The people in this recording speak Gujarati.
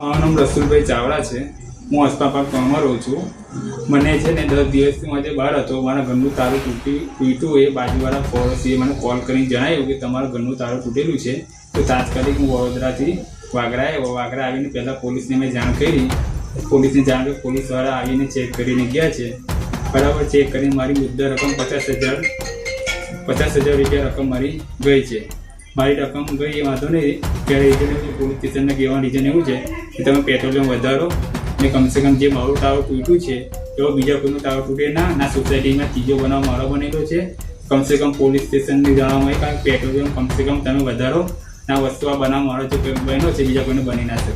મારું નામ રસુલભાઈ ચાવડા છે। હું હસપા પાર્ક ગામમાં રહું છું। મને છે ને 10 દિવસથી આજે બહાર હતો, મારા ઘરનું તારું તૂટ્યું એ બાજુવાળા પડોશીએ મને કોલ કરીને જણાવ્યું કે તમારા ઘરનું તારું તૂટેલું છે। તો તાત્કાલિક હું વડોદરાથી વાગરા આવ્યો। વાગરા આવીને પહેલાં પોલીસને મેં જાણ કરી। પોલીસને જાણ કરી પોલીસવાળા આવીને ચેક કરીને ગયા છે। બરાબર ચેક કરીને મારી મુદ્દા રકમ 50,000 રૂપિયા રકમ મારી ગઈ છે। મારી રકમ ગઈ એ વાંધો નહીં, ત્યારે રીઝન પોલીસ સ્ટેશનને કહેવાનું રીઝન એવું છે કે તમે પેટ્રોલિયમ વધારો ને કમસે કમ જે મારું ટાવર તૂટ્યું છે એવો બીજા કોઈનું ટાવર તૂટે ના સોસાયટીમાં ત્રીજો બનાવ મારો બનેલો છે। કમસે કમ પોલીસ સ્ટેશનને જણાવવામાં આવે કારણ કે પેટ્રોલિયમ કમસે કમ તમે વધારો ના વસ્તુ આ બનાવ મારો જે બન્યો છે બીજા કોઈને બની ના શકે।